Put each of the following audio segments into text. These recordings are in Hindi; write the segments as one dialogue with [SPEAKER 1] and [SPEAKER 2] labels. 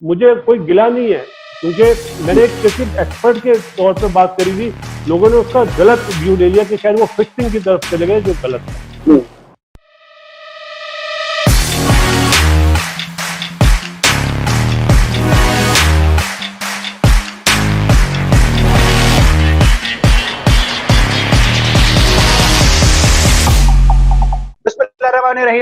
[SPEAKER 1] मुझे कोई गिला नहीं है, क्योंकि मैंने किसी एक्सपर्ट के तौर पे बात करी थी, लोगों ने उसका गलत व्यू ले लिया कि शायद वो फिक्सिंग की तरफ चले गए, जो गलत है।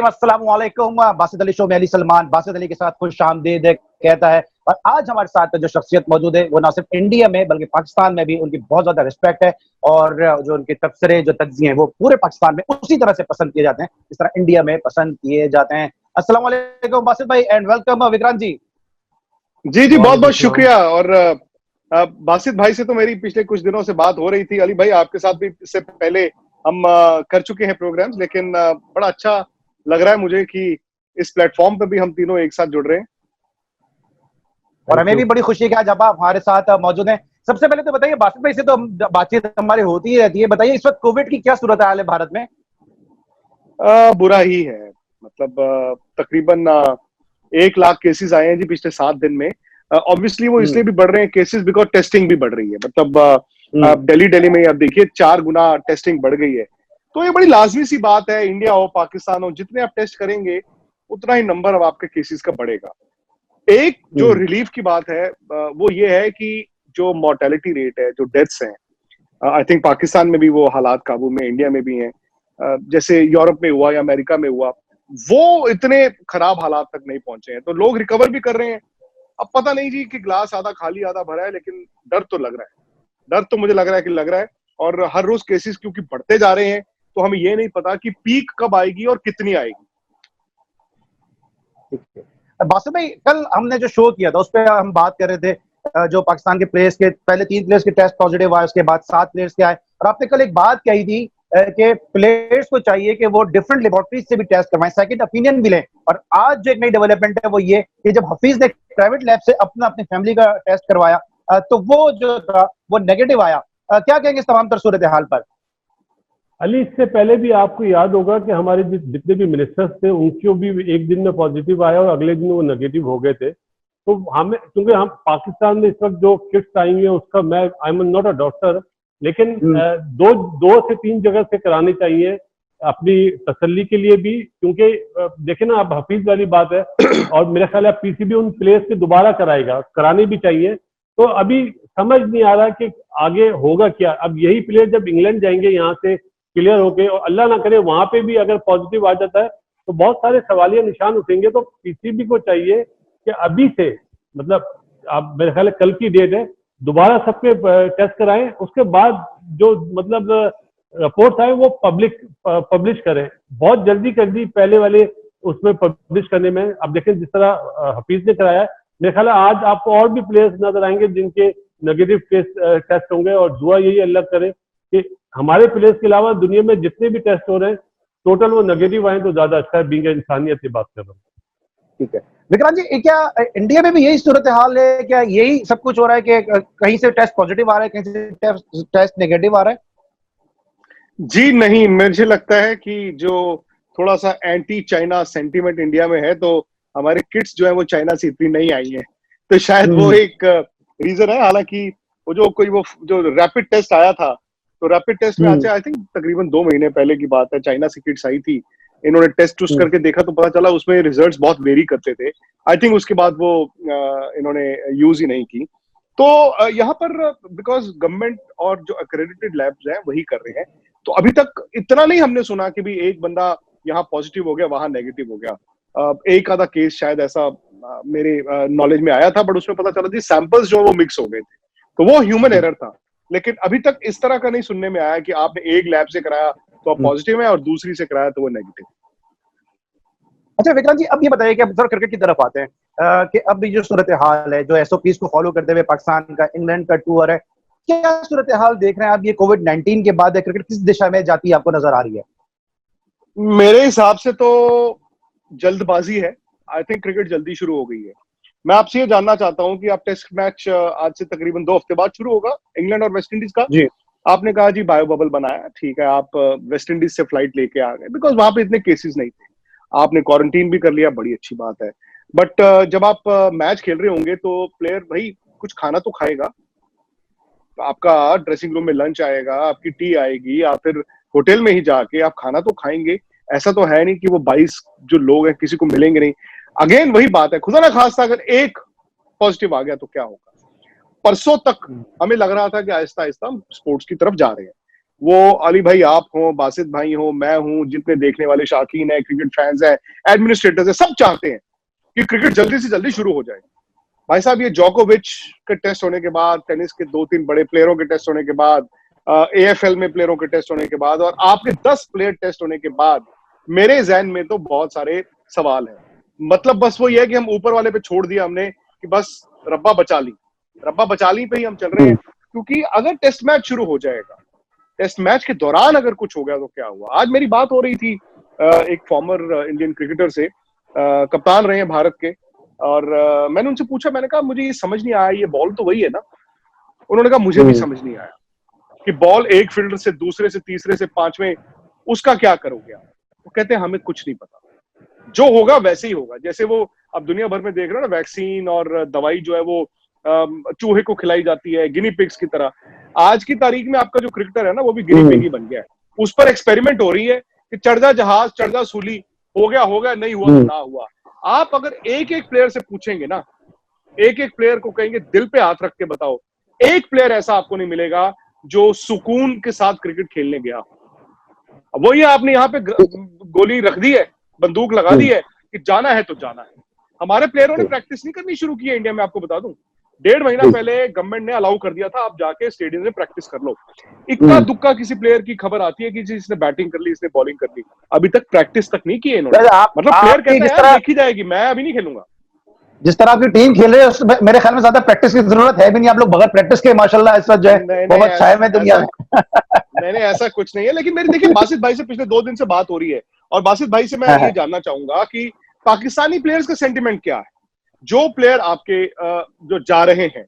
[SPEAKER 2] अस्सलामुअलैकुम। बासित अली शो में अली सलमान बासित अली के साथ खुश आमदीद कहता है। और आज हमारे साथ जो शख्सियत मौजूद है वो ना सिर्फ इंडिया में बल्कि पाकिस्तान में भी उनकी बहुत ज्यादा रिस्पेक्ट है, और जो उनके तबसरे जो तज्जिए हैं वो पूरे पाकिस्तान में उसी तरह से पसंद किए जाते हैं जिस तरह इंडिया में पसंद किए जाते हैं। अस्सलामुअलैकुम बासित भाई एंड वेलकम विक्रांत जी।
[SPEAKER 3] जी जी, बहुत बहुत शुक्रिया। और बासित भाई से तो मेरी पिछले कुछ दिनों से बात हो रही थी। अली भाई आपके साथ भी इससे पहले हम कर चुके हैं प्रोग्राम्स, लेकिन बड़ा अच्छा लग रहा है मुझे कि इस प्लेटफॉर्म पे भी हम तीनों एक साथ जुड़ रहे हैं।
[SPEAKER 2] और हमें भी बड़ी खुशी है कि आज आप हमारे साथ मौजूद हैं। सबसे पहले तो बताइए, बासित भाई से तो बातचीत हमारी होती ही रहती है, बताइए इस वक्त कोविड की क्या सूरत हाल है भारत में?
[SPEAKER 3] बुरा ही है। मतलब तकरीबन 1 लाख केसेस आए हैं जी पिछले 7 दिन में। ऑब्वियसली वो इसलिए भी बढ़ रहे हैं केसेस बिकॉज टेस्टिंग भी बढ़ रही है। मतलब दिल्ली में आप देखिए 4 गुना टेस्टिंग बढ़ गई है। तो ये बड़ी लाजमी सी बात है, इंडिया हो पाकिस्तान हो, जितने आप टेस्ट करेंगे उतना ही नंबर अब आपके केसेस का बढ़ेगा। एक जो रिलीफ की बात है वो ये है कि जो मोर्टेलिटी रेट है, जो डेथ्स हैं, आई थिंक पाकिस्तान में भी वो हालात काबू में, इंडिया में भी हैं। जैसे यूरोप में हुआ या अमेरिका में हुआ, वो इतने खराब हालात तक नहीं पहुंचे हैं, तो लोग रिकवर भी कर रहे हैं। अब पता नहीं जी कि ग्लास आधा खाली आधा भरा है, लेकिन डर तो लग रहा है। डर तो मुझे लग रहा है। और हर रोज केसेस क्योंकि बढ़ते जा रहे हैं, तो हमें ये नहीं पता कि पीक कब आएगी और कितनी आएगी।
[SPEAKER 2] बासित भाई, कल हमने जो शो किया था उस पर हम बात कर रहे थे, जो पाकिस्तान के प्लेयर्स के पहले 3 प्लेयर्स के टेस्ट पॉजिटिव आए, उसके बाद 7 प्लेयर्स के आए, और आपने कल एक बात कही थी कि प्लेयर्स को चाहिए कि वो डिफरेंट लेबोरेटरीज से भी टेस्ट करवाएं, सेकंड ओपिनियन भी लें। और आज जो एक नई डेवलपमेंट है वो ये कि जब हफीज ने प्राइवेट लैब से अपनी फैमिली का टेस्ट करवाया, तो वो जो था वो नेगेटिव आया। क्या कहेंगे इस तमाम तर सूरत हाल पर?
[SPEAKER 1] अली, इससे पहले भी आपको याद होगा कि हमारे जितने भी मिनिस्टर्स थे उनको भी एक दिन में पॉजिटिव आया और अगले दिन वो नेगेटिव हो गए थे। तो हमें, क्योंकि हम पाकिस्तान में इस वक्त जो किट्स आई हैं उसका, मैं I am not a doctor, लेकिन दो से 3 जगह से करानी चाहिए अपनी तसल्ली के लिए भी, क्योंकि देखे ना, अब हफीज वाली बात है और मेरा ख्याल है पीसीबी उन प्लेयर्स के दोबारा कराएगा, करानी भी चाहिए। तो अभी समझ नहीं आ रहा कि आगे होगा क्या। अब यही प्लेयर जब इंग्लैंड जाएंगे यहाँ से क्लियर होके, और अल्लाह ना करे वहां पे भी अगर पॉजिटिव आ जाता है तो बहुत सारे सवालिया निशान उठेंगे। तो पीसीबी को चाहिए कि अभी से, मतलब अब मेरे ख्याल है कल की डेट है, दोबारा सबके टेस्ट कराएं, उसके बाद जो मतलब रिपोर्ट्स आए वो पब्लिश करें। बहुत जल्दी कर दी पहले वाले उसमें पब्लिश करने में। अब देखें जिस तरह हफीज ने कराया है, मेरे ख्याल है आज आपको और भी प्लेयर्स नजर आएंगे जिनके नेगेटिव केस टेस्ट होंगे। और दुआ यही अल्लाह करे कि हमारे प्लेयर्स के अलावा दुनिया में जितने भी टेस्ट हो रहे हैं टोटल वो नेगेटिव आए तो ज्यादा अच्छा है। बीइंग इंसानियत की बात कर रहा हूँ।
[SPEAKER 2] ठीक है विक्रांत जी, क्या इंडिया में भी यही सूरत हाल है? क्या यही सब कुछ हो रहा है कि कहीं से टेस्ट पॉजिटिव आ रहा है, कहीं से टेस्ट नेगेटिव आ रहा है?
[SPEAKER 3] जी नहीं, मुझे लगता है कि जो थोड़ा सा एंटी चाइना सेंटीमेंट इंडिया में है, तो हमारे किट्स जो है वो चाइना से इतनी नहीं आई है, तो शायद वो एक रीजन है। हालांकि वो जो रैपिड टेस्ट आया था, तो रैपिड टेस्ट में आज आई थिंक तकरीबन 2 महीने पहले की बात है, चाइना से किट्स आई थी। इन्होंने टेस्ट करके देखा तो पता चला उसमें रिजल्ट्स बहुत वेरी करते थे। आई थिंक उसके बाद वो इन्होंने यूज ही नहीं की। तो यहाँ पर बिकॉज गवर्नमेंट और जो अक्रेडिटेड लैब्स हैं वही कर रहे हैं, तो अभी तक इतना नहीं हमने सुना कि भी एक बंदा यहाँ पॉजिटिव हो गया वहां नेगेटिव हो गया। एक आधा केस शायद ऐसा मेरे नॉलेज में आया था, बट उसमें पता चला कि सैंपल्स जो वो मिक्स हो गए थे, तो वो ह्यूमन एरर था। लेकिन अभी तक इस तरह का नहीं सुनने में आया कि आपने एक लैब से कराया तो आप पॉजिटिव है और दूसरी से कराया तो वो नेगेटिव।
[SPEAKER 2] अच्छा विक्रांत जी, अब ये बताइए कि अब थोड़ा क्रिकेट की तरफ आते हैं, कि अब ये जो सूरत हाल है, जो एसओपीज को फॉलो करते हुए पाकिस्तान का इंग्लैंड का टूर है, क्या सूरत हाल देख रहे हैं आप? ये कोविड-19 के बाद क्रिकेट किस दिशा में जाती है आपको नजर आ रही है?
[SPEAKER 3] मेरे हिसाब से तो जल्दबाजी है। आई थिंक क्रिकेट जल्दी शुरू हो गई है। मैं आपसे ये जानना चाहता हूं कि आप टेस्ट मैच आज से तकरीबन 2 हफ्ते बाद शुरू होगा इंग्लैंड और वेस्ट इंडीज का।
[SPEAKER 2] जी।
[SPEAKER 3] आपने कहा जी बायो बबल बनाया, ठीक है, आप वेस्ट इंडीज से फ्लाइट लेके आ गए बिकॉज वहां पे इतने केसेस नहीं थे, आपने क्वारंटीन भी कर लिया, बड़ी अच्छी बात है। बट जब आप मैच खेल रहे होंगे तो प्लेयर भाई कुछ खाना तो खाएगा, आपका ड्रेसिंग रूम में लंच आएगा, आपकी टी आएगी, या फिर होटल में ही जाके आप खाना तो खाएंगे। ऐसा तो है नहीं कि वो 22 जो लोग हैं किसी को मिलेंगे नहीं। अगेन वही बात है, खुदा ना खास्ता अगर एक पॉजिटिव आ गया तो क्या होगा। परसों तक हमें लग रहा था कि आहिस्ता आहिस्ता हम स्पोर्ट्स की तरफ जा रहे हैं। वो अली भाई आप हो, बासित भाई हो, मैं हूं, जितने देखने वाले शाकीन है, क्रिकेट फैंस है, एडमिनिस्ट्रेटर्स है, सब चाहते हैं कि क्रिकेट जल्दी से जल्दी शुरू हो जाए। भाई साहब ये जोकोविच के टेस्ट होने के बाद, टेनिस के 2-3 बड़े प्लेयरों के टेस्ट होने के बाद, एएफएल में प्लेयरों के टेस्ट होने के बाद, और आपके 10 प्लेयर टेस्ट होने के बाद मेरे जहन में तो बहुत सारे सवाल हैं। मतलब बस वो ये है कि हम ऊपर वाले पे छोड़ दिया हमने कि बस रब्बा बचा ली, रब्बा बचा ली पे ही हम चल रहे हैं। क्योंकि अगर टेस्ट मैच शुरू हो जाएगा, टेस्ट मैच के दौरान अगर कुछ हो गया तो क्या हुआ। आज मेरी बात हो रही थी एक फॉर्मर इंडियन क्रिकेटर से, कप्तान रहे हैं भारत के, और मैंने उनसे पूछा, मैंने कहा मुझे ये समझ नहीं आया, ये बॉल तो वही है ना। उन्होंने कहा मुझे भी समझ नहीं आया कि बॉल एक फील्डर से दूसरे से तीसरे से पांचवें, उसका क्या करोगे आप। वो कहते हैं हमें कुछ नहीं पता, जो होगा वैसे ही होगा। जैसे वो अब दुनिया भर में देख रहे हो ना, वैक्सीन और दवाई जो है वो चूहे को खिलाई जाती है गिनी पिग्स की तरह। आज की तारीख में आपका जो क्रिकेटर है ना वो भी गिनी पिग ही बन गया है। उस पर एक्सपेरिमेंट हो रही है कि चढ़ जा जहाज, चढ़ जा सूली, हो गया, नहीं हुआ तो ना हुआ। आप अगर एक एक प्लेयर से पूछेंगे ना, एक एक प्लेयर को कहेंगे दिल पे हाथ रख के बताओ, एक प्लेयर ऐसा आपको नहीं मिलेगा जो सुकून के साथ क्रिकेट खेलने गया। वही आपने यहाँ पे गोली रख दी है, बंदूक लगा दी है कि जाना है तो जाना है। हमारे प्लेयरों ने प्रैक्टिस नहीं करनी शुरू की है इंडिया में। आपको बता दूं 1.5 महीना पहले गवर्नमेंट ने अलाउ कर दिया था, आप जाके स्टेडियम में प्रैक्टिस कर लो। इक्का दुक्का किसी प्लेयर की खबर आती है कि जिसने बैटिंग कर ली, इसने बॉलिंग कर ली, अभी तक प्रैक्टिस तक नहीं की है इन्होंने। मतलब प्लेयर कहता है यार देखी जाएगी, मैं अभी नहीं खेलूंगा।
[SPEAKER 2] जिस तरह आपकी टीम खेल रही है उसमें मेरे ख्याल में ज्यादा प्रैक्टिस की जरूरत है भी नहीं। आप लोग बगैर प्रैक्टिस के माशाल्लाह इस वक्त जो है बहुत छाए में दुनिया में।
[SPEAKER 3] नहीं ऐसा कुछ नहीं है। लेकिन मेरी देखिए बासित भाई से पिछले 2 दिन से बात हो रही है, और बासित भाई से मैं ये जानना चाहूंगा कि पाकिस्तानी प्लेयर्स का सेंटिमेंट क्या है। जो प्लेयर आपके जो जा रहे हैं,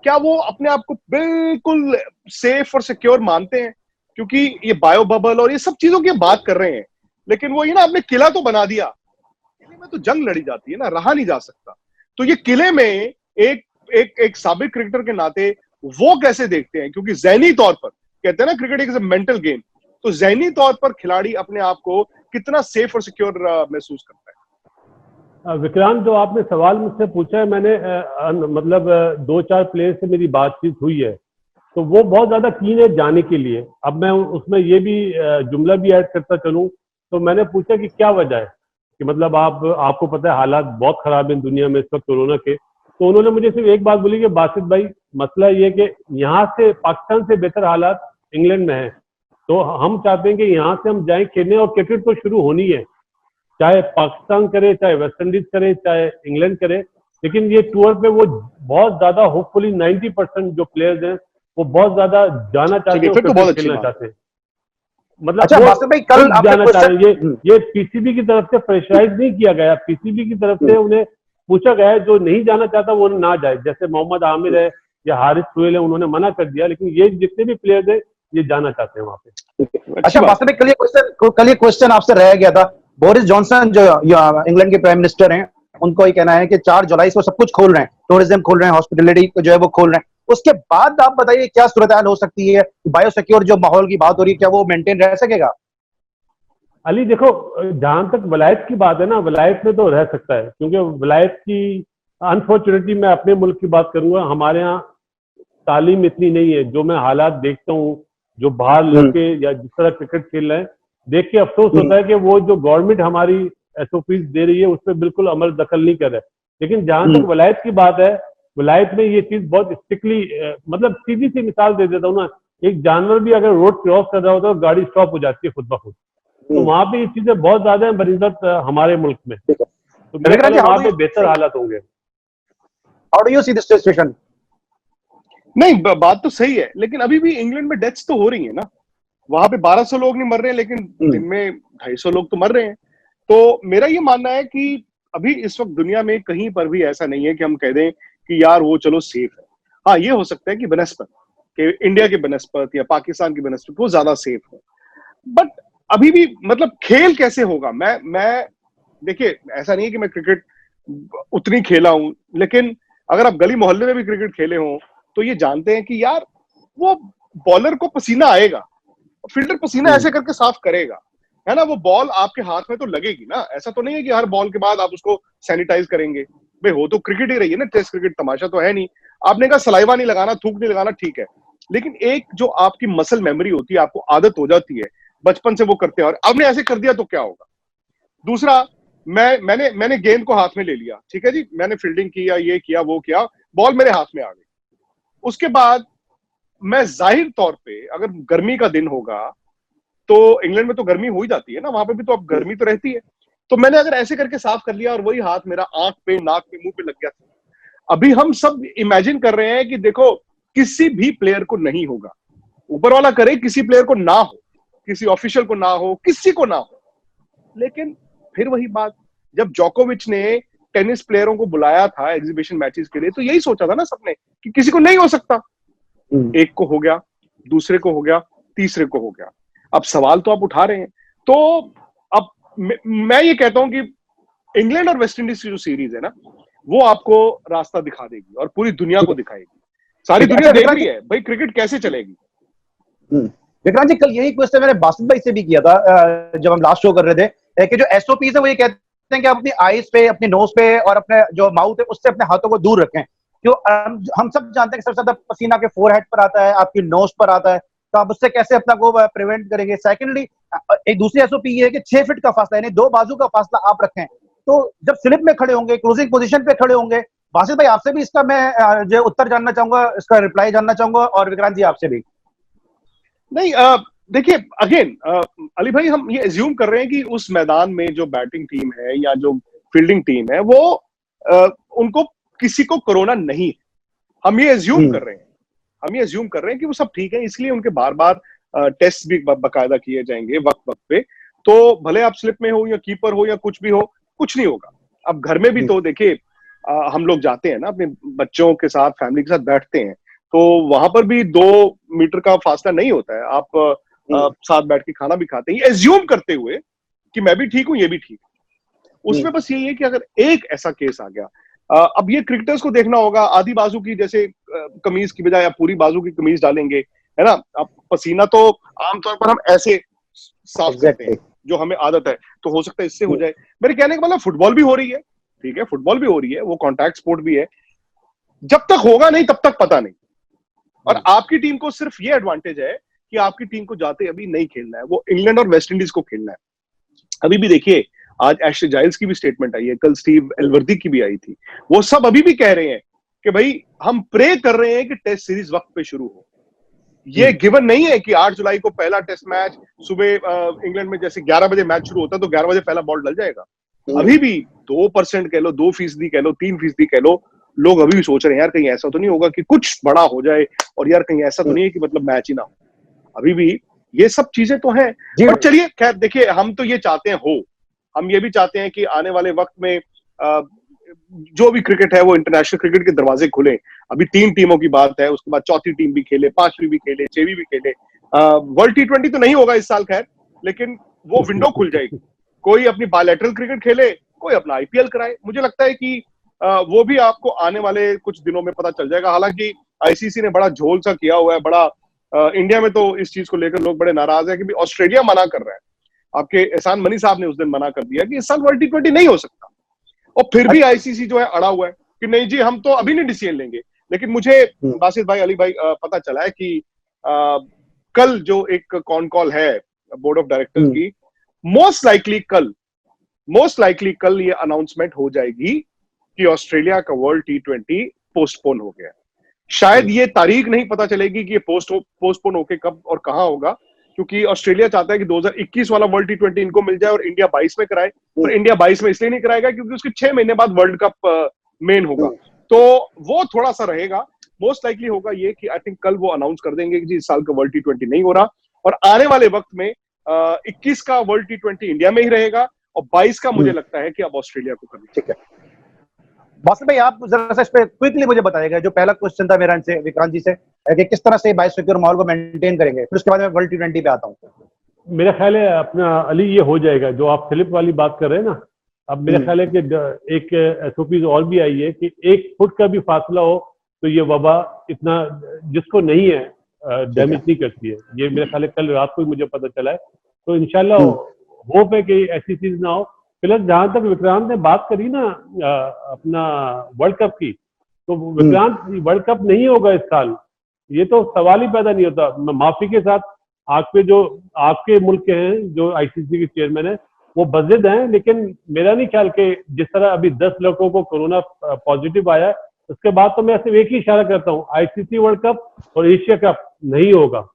[SPEAKER 3] क्या वो अपने आप को बिल्कुल सेफ और सिक्योर मानते हैं? क्योंकि ये बायो बबल और ये सब चीजों की बात कर रहे हैं, लेकिन वो ये ना आपने किला तो बना दिया, किले में तो जंग लड़ी जाती है ना, रहा नहीं जा सकता। तो ये किले में एक साबिक क्रिकेटर के नाते वो कैसे देखते हैं? क्योंकि ज़हनी तौर पर कहते हैं ना cricket is a mental game, तो ज़हनी तौर पर खिलाड़ी अपने आप को कितना सेफ और सिक्योर महसूस करता है?
[SPEAKER 1] विक्रांत, जो आपने सवाल मुझसे पूछा है, मैंने मतलब 2-4 प्लेयर से मेरी बातचीत हुई है, तो वो बहुत ज्यादा कीन है जाने के लिए। अब मैं उसमें ये भी जुमला भी ऐड करता चलूं, तो मैंने पूछा कि क्या वजह है कि मतलब आपको पता है हालात बहुत खराब है दुनिया में इस वक्त कोरोना के। तो उन्होंने मुझे सिर्फ एक बात बोली कि बासित भाई, मसला ये कि यहाँ से पाकिस्तान से बेहतर हालात इंग्लैंड में है, तो हम चाहते हैं कि यहाँ से हम जाएं खेलने, और क्रिकेट तो शुरू होनी है, चाहे पाकिस्तान करे, चाहे वेस्ट इंडीज करे, चाहे इंग्लैंड करे। लेकिन ये टूर पे वो बहुत ज्यादा, होपफुली 90% जो प्लेयर्स हैं वो बहुत ज्यादा जाना चाहते हैं, क्रिकेट खेलना चाहते हैं। मतलब
[SPEAKER 2] अच्छा बासित भाई, कल
[SPEAKER 1] जाना चाह रहे हैं। ये पीसीबी की तरफ से प्रेशराइज नहीं किया गया, पीसीबी की तरफ से उन्हें पूछा गया है, जो नहीं जाना चाहता वो ना जाए। जैसे मोहम्मद आमिर है या हारिस सुहेल है, उन्होंने मना कर दिया, लेकिन ये जितने भी प्लेयर्स हैं ये जाना चाहते हैं वहां पे।
[SPEAKER 2] अच्छा बासित भाई, कल ये क्वेश्चन आपसे रह गया था। बोरिस जॉनसन जो इंग्लैंड के प्राइम मिनिस्टर हैं, उनको ही कहना है कि 4 जुलाई से सब कुछ खोल रहे हैं, टूरिज्म खोल रहे हैं, हॉस्पिटलिटी जो है वो खोल रहे हैं। उसके बाद आप बताइए क्या सूरत हाल हो सकती है? बायोसिक्योर जो माहौल की बात हो रही है, क्या वो मेंटेन रह सकेगा?
[SPEAKER 1] अली देखो, जहां तक वलायत की बात है ना, वलायत में तो रह सकता है, क्योंकि वलायत की अनफॉर्चुनेटली, मैं अपने मुल्क की बात करूंगा, हमारे यहाँ तालीम इतनी नहीं है। जो मैं हालात देखता हूँ, जो बाहर लड़के या जिस तरह क्रिकेट खेल रहे हैं, देख के अफसोस होता है कि वो जो गवर्नमेंट हमारी एसओपीज दे रही है उस पर बिल्कुल अमल दखल नहीं कर रहा है। लेकिन जहां तक वलायत की बात है, वलायत में ये चीज बहुत स्ट्रिक्टली, मतलब सीधी सी मिसाल दे देता हूँ ना, एक जानवर भी अगर रोड क्रॉस कर रहा होता है तो गाड़ी स्टॉप हो जाती है खुद ब खुद। तो वहां पे ये चीजें बहुत ज्यादा है बनिस्बत हमारे मुल्क में, तो वहां पे बेहतर हालात होंगे।
[SPEAKER 2] How do you see this situation?
[SPEAKER 3] नहीं, बात तो सही है, लेकिन अभी भी इंग्लैंड में डेथ्स तो हो रही है ना। वहां पे 1200 लोग नहीं मर रहे हैं, लेकिन दिन में 250 लोग तो मर रहे हैं। तो मेरा ये मानना है कि अभी इस वक्त दुनिया में कहीं पर भी ऐसा नहीं है कि हम कह दें कि यार वो चलो सेफ है। हाँ, ये हो सकता है कि बनस्पत कि इंडिया के बनस्पत या पाकिस्तान की बनस्पत वो ज्यादा सेफ है, बट अभी भी मतलब खेल कैसे होगा? मैं देखिए, ऐसा नहीं है कि मैं क्रिकेट उतनी खेला हूं, लेकिन अगर आप गली मोहल्ले में भी क्रिकेट खेले हो तो ये जानते हैं कि यार वो बॉलर को पसीना आएगा, फील्डर पसीना ऐसे करके साफ करेगा, है ना, वो बॉल आपके हाथ में तो लगेगी ना। ऐसा तो नहीं है कि हर बॉल के बाद आप उसको सैनिटाइज करेंगे, भाई हो तो क्रिकेट ही रही है ना, टेस्ट क्रिकेट, तमाशा तो है नहीं। आपने कहा सलाइवा नहीं लगाना, थूक नहीं लगाना, ठीक है, लेकिन एक जो आपकी मसल मेमोरी होती है, आपको आदत हो जाती है, बचपन से वो करते हैं, और आपने ऐसे कर दिया तो क्या होगा। दूसरा, मैंने गेंद को हाथ में ले लिया, ठीक है जी, मैंने फील्डिंग किया, ये किया, वो किया, बॉल मेरे हाथ में आ गई। उसके बाद मैं जाहिर तौर पे, अगर गर्मी का दिन होगा तो इंग्लैंड में तो गर्मी हो ही जाती है ना, वहां पे भी तो अब गर्मी तो रहती है, तो मैंने अगर ऐसे करके साफ कर लिया और वही हाथ मेरा आंख पे, नाक पे, मुंह पे लग गया था। अभी हम सब इमेजिन कर रहे हैं कि देखो किसी भी प्लेयर को नहीं होगा, ऊपर वाला करे, किसी प्लेयर को ना हो, किसी ऑफिशियल को ना हो, किसी को ना हो। लेकिन फिर वही बात, जब जोकोविच ने टेनिस प्लेयरों को बुलाया था एग्जीबिशन मैचेस के लिए, तो यही सोचा था ना सबने कि किसी को नहीं हो सकता। एक को हो गया, दूसरे को हो गया, तीसरे को हो गया। अब सवाल तो आप उठा रहे हैं, तो अब मैं ये कहता हूं कि इंग्लैंड और वेस्ट इंडीज की जो सीरीज है ना, वो आपको रास्ता दिखा देगी और पूरी दुनिया को दिखाएगी। सारी दुनिया देख रही है भाई क्रिकेट कैसे चलेगी।
[SPEAKER 2] विक्रांत जी, कल यही क्वेश्चन मैंने बासित भाई से भी किया था जब हम लास्ट शो कर रहे थे, कि जो एसओपीज है वो ये कहते हैं कि आप अपनी आईज पे, अपनी नोज पे और अपने जो माउथ है उससे अपने हाथों को दूर रखें। क्यों, हम सब जानते हैं कि सबसे ज्यादा पसीना के फोरहेड पर आता है, आपकी नोज पर आता है, तो आप उससे कैसे अपना को प्रिवेंट करेंगे। सेकेंडली, एक दूसरी एसओपी ये है कि 6 फीट का फासला, यानी 2 बाजू का फासला आप रखें। तो जब स्लिप में खड़े होंगे, क्लोजिंग पोजीशन पे खड़े होंगे, बासित भाई आपसे भी इसका मैं जो उत्तर जानना चाहूंगा, इसका रिप्लाई जानना चाहूंगा, और विक्रांत जी आपसे भी।
[SPEAKER 3] नहीं, देखिए अगेन अली भाई, हम ये एज्यूम कर रहे हैं कि उस मैदान में जो बैटिंग टीम है या जो फील्डिंग टीम है वो उनको किसी को कोरोना नहीं है। हम ये एज्यूम कर रहे हैं, हम ये एज्यूम कर रहे हैं कि वो सब ठीक है, इसलिए उनके बार बार टेस्ट भी बाकायदा किए जाएंगे वक्त वक्त पे। तो भले आप स्लिप में हो या कीपर हो या कुछ भी हो, कुछ नहीं होगा। अब घर में भी तो देखिए हम लोग जाते हैं ना, अपने बच्चों के साथ, फैमिली के साथ बैठते हैं, तो वहां पर भी 2 मीटर का फासला नहीं होता है। आप साथ बैठ के खाना भी खाते हैं, एज्यूम करते हुए कि मैं भी ठीक हूं, ये भी ठीक है। उसमें बस यही है कि अगर एक ऐसा केस आ गया, अब ये क्रिकेटर्स को देखना होगा, आधी बाजू की जैसे कमीज की बजाय आप पूरी बाजू की कमीज डालेंगे, है ना। अब पसीना तो आमतौर पर हम ऐसे साफ करते हैं, जो हमें आदत है, तो हो सकता है इससे हो जाए। मेरे कहने का मतलब फुटबॉल भी हो रही है, ठीक है, फुटबॉल भी हो रही है, वो कॉन्टैक्ट स्पोर्ट भी है, जब तक होगा नहीं तब तक पता नहीं। और आपकी टीम को सिर्फ ये एडवांटेज है कि आपकी टीम को जाते अभी नहीं खेलना है, वो इंग्लैंड और वेस्ट इंडीज को खेलना है। अभी भी देखिए, आज एशले जाइल्स की भी स्टेटमेंट आई है, कल स्टीव एलवर्दी की भी आई थी, वो सब अभी भी कह रहे हैं कि भाई हम प्रे कर रहे हैं कि टेस्ट सीरीज वक्त पे शुरू हो। ये गिवन नहीं है कि 8 जुलाई को पहला टेस्ट मैच सुबह इंग्लैंड में जैसे 11 बजे मैच शुरू होता है तो 11 बजे पहला बॉल डल जाएगा। अभी भी 2% कह लो, 2% कह लो, 3% कह लो, लोग अभी भी सोच रहे हैं यार कहीं ऐसा तो नहीं होगा कि कुछ बड़ा हो जाए, और यार कहीं ऐसा तो नहीं है कि मतलब मैच ही ना हो। अभी भी ये सब चीजें तो हैं। पर चलिए खैर, देखिए हम तो ये चाहते हैं हो, हम ये भी चाहते हैं कि आने वाले वक्त में जो भी क्रिकेट है वो इंटरनेशनल क्रिकेट के दरवाजे खुले। अभी 3 टीमों की बात है, उसके बाद चौथी टीम भी खेले, 5वीं भी खेले, 6वीं भी खेले। वर्ल्ड T20 तो नहीं होगा इस साल खैर, लेकिन वो विंडो खुल जाएगी। कोई अपनी बायलैटरल क्रिकेट खेले, कोई अपना IPL कराए। मुझे लगता है कि वो भी आपको आने वाले कुछ दिनों में पता चल जाएगा। हालांकि ICC ने बड़ा झोल सा किया हुआ है, बड़ा इंडिया में तो इस चीज को लेकर लोग बड़े नाराज है कि ऑस्ट्रेलिया मना कर रहा है। आपके एहसान मनी साहब ने उस दिन मना कर दिया कि इस साल वर्ल्ड T20 नहीं हो सकता, और फिर भी ICC जो है अड़ा हुआ है कि नहीं जी हम तो अभी नहीं डिसीजन लेंगे। लेकिन मुझे बासित भाई, अली भाई, पता चला है कि कल जो एक कॉन कॉल है बोर्ड ऑफ डायरेक्टर्स की, मोस्ट लाइकली कल ये अनाउंसमेंट हो जाएगी कि ऑस्ट्रेलिया का वर्ल्ड T20 पोस्टपोन हो गया। शायद ये तारीख नहीं पता चलेगी कि ये पोस्टपोन होके कब और कहां होगा, क्योंकि ऑस्ट्रेलिया चाहता है कि 2021 वाला वर्ल्ड T20 इनको मिल जाए और इंडिया 22 में कराए। और इंडिया 22 में इसलिए नहीं कराएगा क्योंकि उसके 6 महीने बाद वर्ल्ड कप मेन होगा, तो वो थोड़ा सा रहेगा। मोस्ट लाइकली होगा ये कि आई थिंक कल वो अनाउंस कर देंगे कि जी इस साल का वर्ल्ड T20 नहीं हो रहा, और आने वाले वक्त में 21 का वर्ल्ड T20 इंडिया में ही रहेगा, और 22 का मुझे लगता है कि अब ऑस्ट्रेलिया को करना।
[SPEAKER 2] ठीक है बासित भाई, आप जरा सा इस पे क्विकली मुझे बताइएगा, जो पहला क्वेश्चन था मेरा इनसे, विक्रांत जी से, कि किस तरह से बायोसिक्योर माहौल को मेंटेन करेंगे, फिर उसके बाद मैं वर्ल्ड T20 पे आता हूँ।
[SPEAKER 1] मेरा ख्याल है अपना अली, ये हो जाएगा जो आप स्लिप वाली बात कर रहे हैं ना, अब मेरा ख्याल है कि एक एसओपी और भी आई है कि 1 फुट का भी फासला हो तो ये वबा इतना जिसको नहीं है डैमेज नहीं करती है। ये मेरा ख्याल है कल रात को ही मुझे पता चला है। तो इंशाल्लाह होप है कि ऐसी चीज ना हो। प्लस जहां तक विक्रांत ने बात करी ना अपना वर्ल्ड कप की, तो विक्रांत वर्ल्ड कप नहीं होगा इस साल, ये तो सवाल ही पैदा नहीं होता। माफी के साथ आपके मुल्क के हैं जो आईसीसी के चेयरमैन है, वो बजिद हैं, लेकिन मेरा नहीं ख्याल कि जिस तरह अभी 10 लड़कों को कोरोना पॉजिटिव आया है, उसके बाद तो मैं सिर्फ एक ही इशारा करता हूँ, आईसीसी वर्ल्ड कप और एशिया कप नहीं होगा,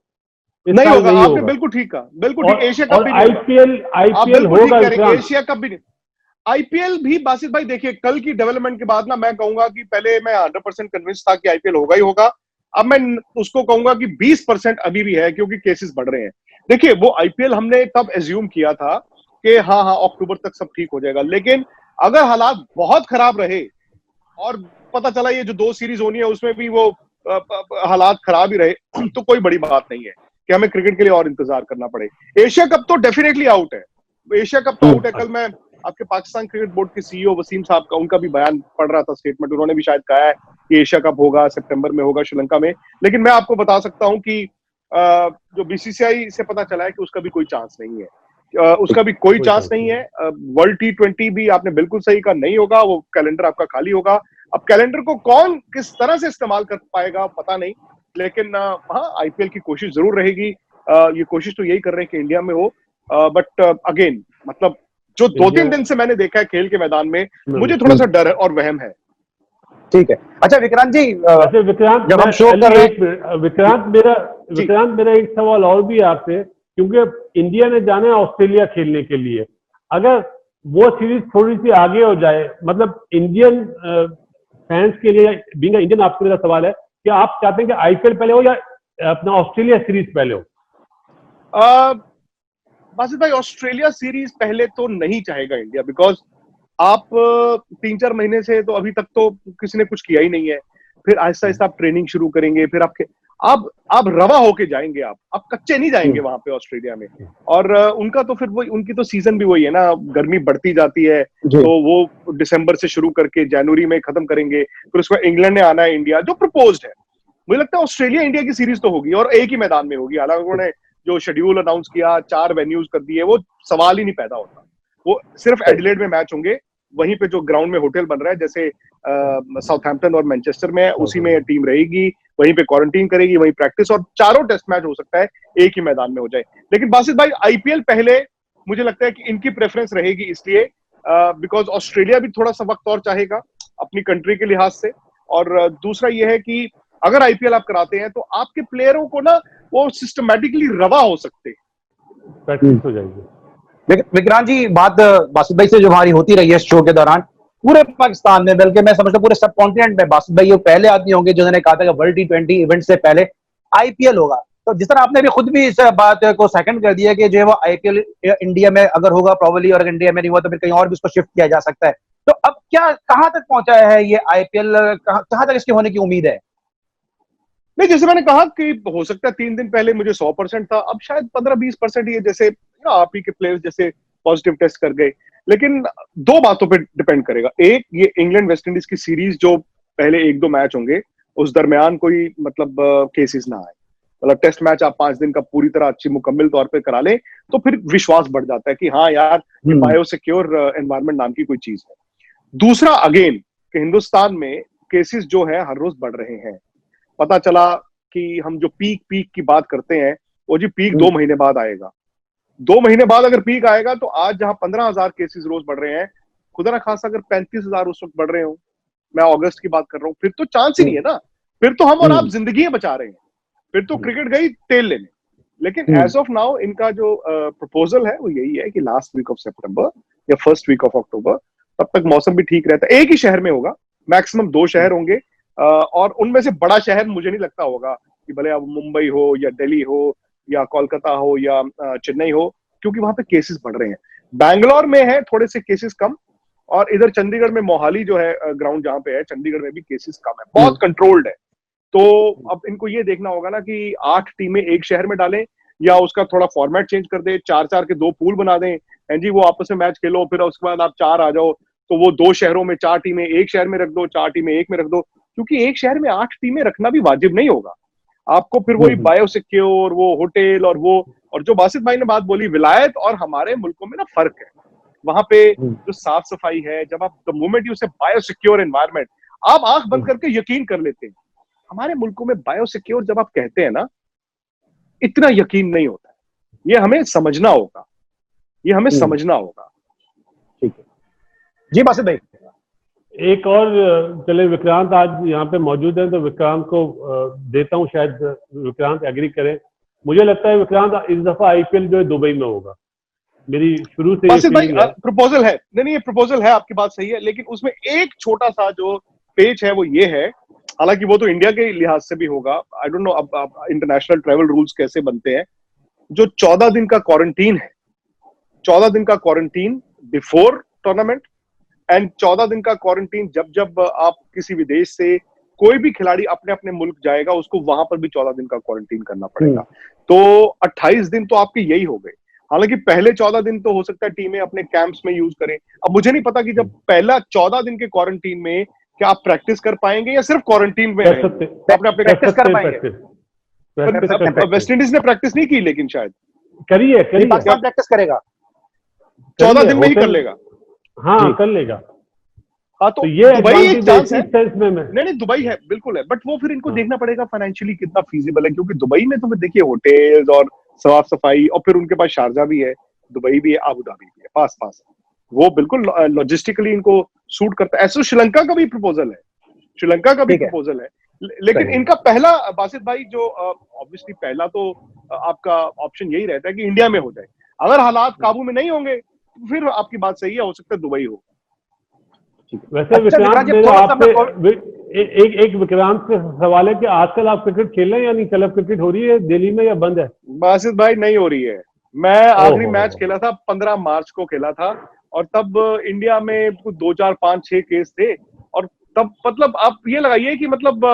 [SPEAKER 3] नहीं होगा। आपने बिल्कुल ठीक कहा, बिल्कुल ठीक। एशिया कप भी
[SPEAKER 1] आईपीएल होगा,
[SPEAKER 3] एशिया कप भी नहीं, आईपीएल भी। बासित भाई देखिए, कल की डेवलपमेंट के बाद ना मैं कहूंगा कि पहले मैं 100% कन्विंस था कि आईपीएल होगा ही होगा। अब मैं उसको कहूंगा कि 20% अभी भी है, क्योंकि केसेस बढ़ रहे हैं। देखिए, वो आईपीएल हमने तब एज्यूम किया था कि हाँ अक्टूबर तक सब ठीक हो जाएगा, लेकिन अगर हालात बहुत खराब रहे और पता चला ये जो 2 सीरीज होनी है उसमें भी वो हालात खराब ही रहे, तो कोई बड़ी बात नहीं है कि हमें क्रिकेट के लिए और इंतजार करना पड़े। एशिया कप तो डेफिनेटली आउट है, एशिया कप तो आउट है। कल मैं आपके पाकिस्तान क्रिकेट बोर्ड के सीईओ वसीम साहब का, उनका भी बयान पढ़ रहा था, स्टेटमेंट। उन्होंने भी शायद कहा है कि एशिया कप होगा, सितंबर में होगा श्रीलंका में। लेकिन मैं आपको बता सकता हूं कि जो बीसीसीआई से पता चला है कि उसका भी कोई चांस नहीं है, उसका भी कोई चांस नहीं है। वर्ल्ड T20 भी आपने बिल्कुल सही कहा, नहीं होगा, वो कैलेंडर आपका खाली होगा। अब कैलेंडर को कौन किस तरह से इस्तेमाल कर पाएगा पता नहीं, लेकिन हाँ आईपीएल की कोशिश जरूर रहेगी। ये कोशिश तो यही कर रहे हैं कि इंडिया में हो, बट अगेन मतलब जो 2-3 दिन से मैंने देखा है खेल के मैदान में, मुझे थोड़ा सा डर और वहम है।
[SPEAKER 2] ठीक है, अच्छा विक्रांत जी,
[SPEAKER 1] विक्रांत
[SPEAKER 2] जब हम शो कर रहे हैं,
[SPEAKER 1] विक्रांत मेरा एक सवाल और भी आपसे, क्योंकि इंडिया ने जाना है ऑस्ट्रेलिया खेलने के लिए, अगर वो सीरीज थोड़ी सी आगे हो जाए, मतलब इंडियन फैंस के लिए, बीइंग इंडियन, आपसे मेरा सवाल है कि आप चाहते हैं कि आईपीएल पहले हो या अपना ऑस्ट्रेलिया सीरीज पहले हो?
[SPEAKER 3] बासित भाई, ऑस्ट्रेलिया सीरीज पहले तो नहीं चाहेगा इंडिया, बिकॉज आप 3-4 महीने से तो अभी तक तो किसी ने कुछ किया ही नहीं है। फिर आहिस्ता आहिस्ता आप ट्रेनिंग शुरू करेंगे, फिर आप रवा होके जाएंगे, आप कच्चे नहीं जाएंगे वहां पे ऑस्ट्रेलिया में। और उनका तो फिर वही, उनकी तो सीजन भी वही है ना, गर्मी बढ़ती जाती है, तो वो दिसंबर से शुरू करके जनवरी में खत्म करेंगे। फिर उसके बाद इंग्लैंड ने आना है, इंडिया जो प्रपोज्ड है। मुझे लगता है ऑस्ट्रेलिया इंडिया की सीरीज तो होगी, और एक ही मैदान में होगी। हालांकि उन्होंने जो शेड्यूल अनाउंस किया, 4 वेन्यूज कर दिए, वो सवाल ही नहीं पैदा होता। वो सिर्फ एडिलेड में मैच होंगे, वहीं पे जो ग्राउंड में होटल बन रहा है, जैसे साउथहैम्पटन और मैनचेस्टर में, उसी में टीम रहेगी, वहीं पे क्वारंटीन करेगी, वहीं प्रैक्टिस, और 4 टेस्ट मैच हो सकता है एक ही मैदान में हो जाए। लेकिन बासित भाई, आईपीएल पहले मुझे लगता है कि इनकी प्रेफरेंस रहेगी, इसलिए बिकॉज ऑस्ट्रेलिया भी थोड़ा सा वक्त और चाहेगा अपनी कंट्री के लिहाज से। और दूसरा ये है कि अगर आईपीएल आप कराते हैं तो आपके प्लेयरों को ना वो सिस्टमैटिकली रवा हो सकते हैं,
[SPEAKER 1] प्रैक्टिस हो जाएगी।
[SPEAKER 2] विक्रांत जी, बात बासित भाई से जो हमारी होती रही है शो के दौरान, पूरे पाकिस्तान में, बल्कि मैं समझता हूँ पूरे सब कॉन्टिनेंट में, बासित भाई वो पहले आदमी होंगे जिन्होंने कहा था कि वर्ल्ड T20 इवेंट से पहले आईपीएल होगा। तो जिस तरह आपने भी खुद भी इस बात को सेकंड कर दिया कि जो है वो आईपीएल इंडिया में अगर होगा प्रॉब्ली, और इंडिया में नहीं हुआ तो फिर कहीं और भी उसको शिफ्ट किया जा सकता है। तो अब क्या, कहां तक पहुंचा है ये आईपीएल, कहां तक इसके होने की उम्मीद है?
[SPEAKER 3] नहीं, जैसे मैंने कहा कि हो सकता है 3 दिन पहले मुझे 100% था, अब शायद 15-20% ये, जैसे आप ही के प्लेयर्स जैसे पॉजिटिव टेस्ट कर गए। लेकिन 2 बातों पे डिपेंड करेगा। एक, ये इंग्लैंड वेस्ट इंडीज की सीरीज जो पहले 1-2 मैच होंगे, उस दरमियान कोई मतलब केसेस ना आए। मतलब टेस्ट मैच आप 5 दिन का पूरी तरह अच्छी मुकम्मल तौर पे करा लें, तो फिर विश्वास बढ़ जाता है कि हाँ यार, बायोसिक्योर एनवायरनमेंट नाम की कोई चीज है। दूसरा, अगेन कि हिंदुस्तान में केसेस जो है हर रोज बढ़ रहे हैं। पता चला कि हम जो पीक की बात करते हैं, वो जी पीक 2 महीने बाद आएगा। 2 महीने बाद अगर पीक आएगा, तो आज जहां 15,000 केसेस रोज बढ़ रहे हैं, खुदा ना खासा अगर 35,000 उस वक्त बढ़ रहे हो, मैं अगस्त की बात कर रहा हूँ, फिर तो चांस ही नहीं है ना। फिर तो हम और आप जिंदगी बचा रहे हैं, फिर तो क्रिकेट गई तेल लेने। लेकिन एज ऑफ नाउ इनका जो प्रपोजल है वो यही है कि लास्ट वीक ऑफ सितंबर या फर्स्ट वीक ऑफ अक्टूबर, तब तक मौसम भी ठीक रहता है। एक ही शहर में होगा, मैक्सिमम 2 शहर होंगे, और उनमें से बड़ा शहर मुझे नहीं लगता होगा कि भले अब मुंबई हो या दिल्ली हो या कोलकाता हो या चेन्नई हो, क्योंकि वहां पे केसेस बढ़ रहे हैं। बैंगलोर में है थोड़े से केसेस कम, और इधर चंडीगढ़ में, मोहाली जो है ग्राउंड जहां पे है, चंडीगढ़ में भी केसेस कम है, बहुत कंट्रोल्ड है। तो अब इनको ये देखना होगा ना कि 8 टीमें एक शहर में डालें या उसका थोड़ा फॉर्मेट चेंज कर दे, 4-4 के 2 पूल बना दें, हैं जी, वो आपस में मैच खेलो, फिर उसके बाद आप 4 आ जाओ, तो वो 2 शहरों में 4 टीमें, एक शहर में रख दो, 4 टीमें एक में रख दो, क्योंकि एक शहर में 8 टीमें रखना भी वाजिब नहीं होगा। आपको फिर वही बायो सिक्योर, वो होटल और जो बासित भाई ने बात बोली, विलायत और हमारे मुल्कों में ना फर्क है। वहां पे जो साफ सफाई है, जब आप द मोमेंट यू से बायो सिक्योर एनवायरमेंट, आप आंख बंद करके यकीन कर लेते हैं। हमारे मुल्कों में बायो सिक्योर जब आप कहते हैं ना, इतना यकीन नहीं होता है। ये हमें समझना होगा, ये हमें समझना होगा।
[SPEAKER 2] ठीक है जी बासित भाई।
[SPEAKER 1] एक और, चले विक्रांत आज यहाँ पे मौजूद है तो विक्रांत को देता हूँ, शायद विक्रांत एग्री करें। मुझे लगता है विक्रांत इस दफा आईपीएल जो है दुबई में होगा, मेरी शुरू से ये फीलिंग है।
[SPEAKER 3] प्रपोजल है, नहीं ये प्रपोजल है, आपकी बात सही है, लेकिन उसमें एक छोटा सा जो पेच है वो ये है, हालांकि वो तो इंडिया के लिहाज से भी होगा, आई डोंट नो अब इंटरनेशनल ट्रैवल रूल्स कैसे बनते हैं, जो 14 दिन का क्वारंटीन है, 14 दिन का क्वारंटीन बिफोर टूर्नामेंट एंड 14 दिन का क्वारंटीन जब आप किसी विदेश से कोई भी खिलाड़ी अपने अपने मुल्क जाएगा, उसको वहां पर भी 14 दिन का क्वारंटीन करना पड़ेगा। तो 28 दिन तो आपके यही हो गए। हालांकि पहले 14 दिन तो हो सकता है टीमें अपने कैंप्स में यूज करें। अब मुझे नहीं पता कि जब पहला 14 दिन के क्वारंटीन में क्या आप प्रैक्टिस कर पाएंगे या सिर्फ क्वारंटीन में
[SPEAKER 2] अपने प्रैक्टिस कर पाएंगे।
[SPEAKER 3] वेस्ट इंडीज ने प्रैक्टिस नहीं की, लेकिन शायद
[SPEAKER 1] करी है
[SPEAKER 2] पाकिस्तान प्रैक्टिस करेगा,
[SPEAKER 3] 14 दिन में ही कर लेगा।
[SPEAKER 1] हाँ कर लेगा।
[SPEAKER 3] हाँ तो
[SPEAKER 1] ये
[SPEAKER 3] दुबई एक चांस है,
[SPEAKER 1] में
[SPEAKER 3] नहीं दुबई है बिल्कुल है, बट वो फिर इनको देखना पड़ेगा फाइनेंशियली कितना फीजिबल है, क्योंकि दुबई में तो फिर देखिए होटल्स और साफ सफाई, और फिर उनके पास शारजा भी है, दुबई भी है, अबू धाबी भी है, पास पास वो बिल्कुल लॉजिस्टिकली इनको सूट करता है। ऐसा श्रीलंका का भी प्रपोजल है, श्रीलंका का भी प्रपोजल है, लेकिन इनका पहला बासित भाई जो ऑब्वियसली पहला तो आपका ऑप्शन यही रहता है कि इंडिया में हो जाए। अगर हालात काबू में नहीं होंगे तो फिर आपकी बात सही है, हो सकता है दुबई हो।
[SPEAKER 1] वैसे विक्रांत आपसे एक विक्रांत से सवाल है कि आजकल आप क्रिकेट खेल रहे हैं या नहीं? क्लब क्रिकेट हो रही है दिल्ली में या बंद है?
[SPEAKER 3] बासित भाई नहीं हो रही है। मैं आखिरी मैच खेला था 15 मार्च को खेला था, और तब इंडिया में 2, 4, 5, 6 केस थे, और तब मतलब आप ये लगाइए कि मतलब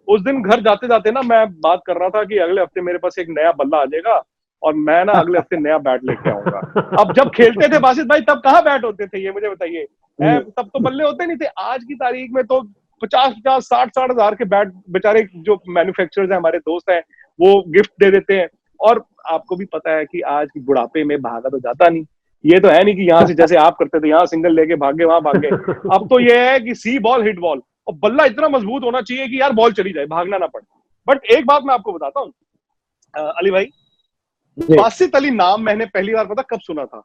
[SPEAKER 3] उस दिन घर जाते जाते ना मैं बात कर रहा था कि अगले हफ्ते मेरे पास एक नया बल्ला आ जाएगा और मैं ना अगले हफ्ते नया बैट लेके आऊंगा। अब जब खेलते थे बासित भाई तब कहाँ बैट होते थे, ये मुझे बताइए। तब तो बल्ले होते नहीं थे। आज की तारीख में तो 50-50, 60-60 हजार के बैट बेचारे जो मैन्युफैक्चरर्स हैं, हमारे दोस्त हैं, वो गिफ्ट दे देते हैं। और आपको भी पता है कि आज की बुढ़ापे में भागा तो जाता नहीं, ये तो है नहीं कि यहाँ से जैसे आप करते थे यहाँ सिंगल लेके भागे वहां भागे। अब तो ये है कि सी बॉल हिट बॉल, और बल्ला इतना मजबूत होना चाहिए कि यार बॉल चली जाए, भागना ना पड़े। बट एक बात मैं आपको बताता हूँ अली भाई, बासित अली नाम मैंने पहली बार पता कब सुना था?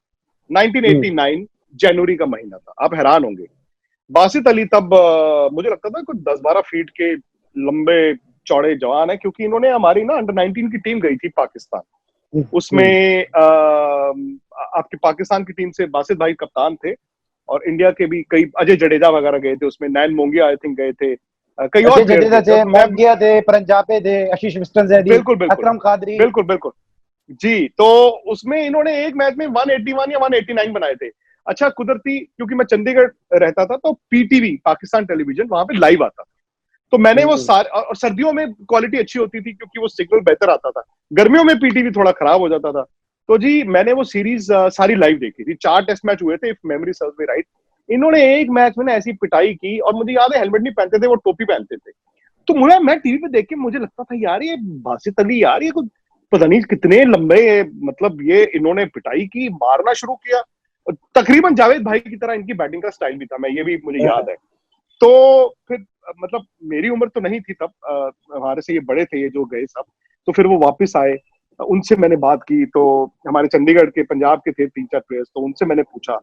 [SPEAKER 3] 1989 जनवरी का महीना था। आप हैरान होंगे, बासित अली तब मुझे लगता था कुछ 10-12 फीट के लंबे चौड़े जवान है, क्योंकि इन्होंने हमारी ना अंडर 19 की टीम गई थी पाकिस्तान, उसमें आपके पाकिस्तान की टीम से बासित भाई कप्तान थे, और इंडिया के भी कई अजय जडेजा वगैरह गए थे उसमें, नैन मोंगिया आई थिंक गए थे, कई और
[SPEAKER 2] थे, मोंगिया थे, पंजाबे थे, आशीष विस्टन,
[SPEAKER 3] बिल्कुल
[SPEAKER 2] अकरम कादरी,
[SPEAKER 3] बिल्कुल जी। तो उसमें इन्होंने एक मैच में 181 या 189 बनाए थे। अच्छा कुदरती क्योंकि मैं चंडीगढ़ रहता था तो पीटीवी पाकिस्तान टेलीविजन वहां पे लाइव आता था, तो मैंने वो सारे, और सर्दियों में क्वालिटी अच्छी होती थी क्योंकि वो सिग्नल बेहतर आता था, गर्मियों में पीटीवी थोड़ा खराब हो जाता था। तो जी मैंने वो सीरीज सारी लाइव देखी थी। 4 टेस्ट मैच हुए थे, if memory serves me right. इन्होंने एक मैच में ऐसी पिटाई की, और मुझे याद है हेलमेट नहीं पहनते थे, वो टोपी पहनते थे। तो मैं टीवी पे देख के मुझे लगता था यार ये बासित अली, यार ये कुछ पता नहीं कितने लंबे, मतलब ये इन्होंने पिटाई की, मारना शुरू किया। तकरीबन जावेद भाई की तरह इनकी बैटिंग का स्टाइल भी था, मैं ये भी मुझे याद है। तो फिर मतलब मेरी उम्र तो नहीं थी तब, हमारे से ये बड़े थे ये जो गए सब। तो फिर वो वापस आए, उनसे मैंने बात की, तो हमारे चंडीगढ़ के पंजाब के थे 3-4 प्लेयर्स, तो उनसे मैंने पूछा,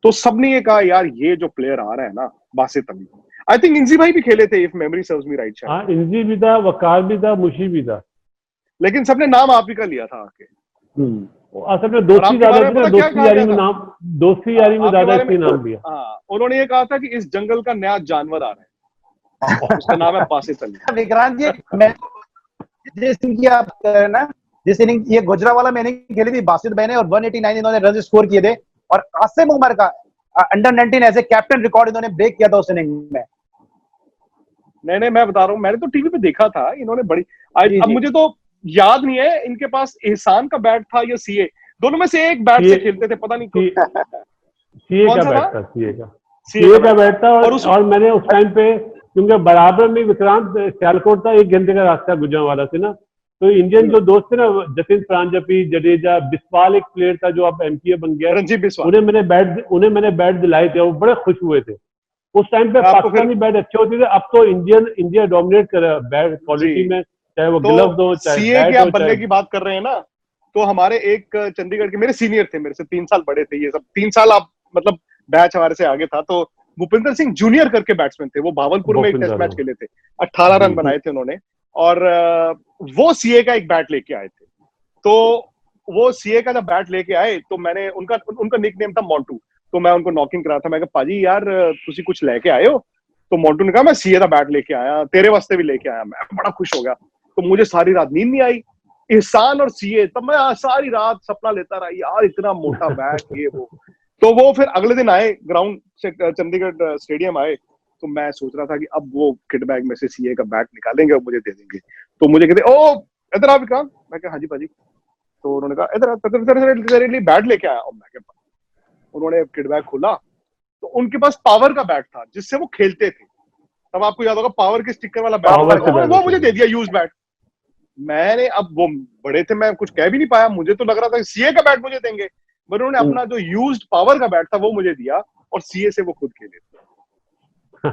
[SPEAKER 3] तो सबने ये कहा यार ये जो प्लेयर आ रहा है ना बासित अली, आई थिंक इंजी भाई भी खेले थे if memory serves me right.
[SPEAKER 1] हाँ इंजी भी था, वकार भी था, मुशी भी था,
[SPEAKER 3] लेकिन सबने नाम आप ही का लिया था आके।
[SPEAKER 1] असल में दोस्ती ज्यादा थी ना, दोस्ती यारी में नाम, दोस्ती यारी में ज्यादा इसलिए नाम दिया।
[SPEAKER 3] हाँ उन्होंने ये कहा था कि इस जंगल का नया जानवर आ रहा है, उसका नाम है बासित अली।
[SPEAKER 2] विक्रांत जी, मैं जिस इनिंग की आप ना, जिस इनिंग ये गुजरावाला में इनिंग खेली थी बासित भाई ने, और 189 इन्होंने रन स्कोर किए थे, और कासिम उमर का under 19 as a captain record इन्होंने ब्रेक किया था उस इनिंग में।
[SPEAKER 3] नहीं मैं बता रहा हूँ, मैंने तो टीवी पे देखा था, इन्होंने बड़ी अब मुझे तो याद नहीं है इनके पास एहसान का बैट था या सीए, दोनों में से एक बैट से खेलते थे, पता नहीं क्यों।
[SPEAKER 1] सीए
[SPEAKER 3] कौन
[SPEAKER 1] का
[SPEAKER 3] सा
[SPEAKER 1] बैट
[SPEAKER 3] था?
[SPEAKER 1] था, सीए का
[SPEAKER 3] सीए
[SPEAKER 1] का बैट था।
[SPEAKER 3] और उस
[SPEAKER 1] और मैंने उस टाइम पे, क्योंकि बराबर में विक्रांत सियालकोट था, 1 घंटे का रास्ता गुजरांवाला से ना, तो इंडियन जो दोस्त थे ना, जतिन प्रांजपी, जडेजा, बिस्वाल एक प्लेयर था जो अब एमपीए बन गया,
[SPEAKER 3] रणजीत बिस्वाल,
[SPEAKER 1] उन्हें मैंने बैट दिलाए थे, वो बड़े खुश हुए थे। उस टाइम पे
[SPEAKER 3] मैं आपको फिर
[SPEAKER 1] पाकिस्तानी बैट अच्छे होते थे, अब तो इंडिया डोमिनेट कर रहा है बैट क्वालिटी
[SPEAKER 3] जी,
[SPEAKER 1] में, चाहे वो
[SPEAKER 3] तो
[SPEAKER 1] ग्लव्स हो, चाहे
[SPEAKER 3] सीए के
[SPEAKER 1] बैट
[SPEAKER 3] आप
[SPEAKER 1] हो,
[SPEAKER 3] बल्ले
[SPEAKER 1] चाहे।
[SPEAKER 3] की बात कर रहे हैं ना, तो हमारे एक चंडीगढ़ के मेरे सीनियर थे, मेरे से 3 साल बड़े थे ये सब, 3 साल आप मतलब बैच हमारे से आगे था, तो भूपिंदर सिंह जूनियर करके बैट्समैन थे, वो भावलपुर में एक टेस्ट
[SPEAKER 1] भूपिंदर
[SPEAKER 3] मैच
[SPEAKER 1] हो।
[SPEAKER 3] खेले थे, 18 रन
[SPEAKER 1] जी।
[SPEAKER 3] बनाए थे उन्होंने, और वो सीए का एक बैट लेके आए थे। तो वो सीए का जब बैट लेके आए तो मैंने उनका उनका निक नेम था मोंटू, तो मैं उनको नॉकिंग करा था, मैं कहा पाजी यार तुसी कुछ लेके आए हो? तो मोंटू ने कहा मैं सीए का बैट लेके आया, तेरे वास्ते भी लेके आया। मैं बड़ा खुश हो गया, तो मुझे सारी रात नींद नहीं आई, एहसान और सीए, तब मैं सारी रात सपना लेता रहा यार इतना मोटा बैट ये वो। तो वो फिर अगले दिन आए ग्राउंड से, चंडीगढ़ स्टेडियम आए, तो मैं सोच रहा था कि अब वो किट बैग में से सीए का बैट निकालेंगे और मुझे दे देंगे। तो मुझे कहते ओ इधर आ विक्रांत, मैं कहा हाँ जी पाजी। तो उन्होंने कहा इधर तेरे लिए बैट लेके आया, और मैं कहा उन्होंने किट बैग खोला तो उनके पास पावर का बैट था जिससे वो खेलते थे, तब आपको याद होगा पावर के स्टिकर वाला बैट
[SPEAKER 1] पावर
[SPEAKER 3] था,
[SPEAKER 1] से
[SPEAKER 3] उन्होंने
[SPEAKER 1] बैट
[SPEAKER 3] वो
[SPEAKER 1] होते
[SPEAKER 3] मुझे दे
[SPEAKER 1] थे।
[SPEAKER 3] दिया यूज बैट। मैंने, अब वो बड़े थे, मैं कुछ कह भी नहीं पाया, मुझे तो लग रहा था सीए का बैट मुझे देंगे, पर उन्होंने अपना जो यूज्ड पावर का बैट था वो मुझे दिया, और सीए से वो खुद खेले।
[SPEAKER 1] अब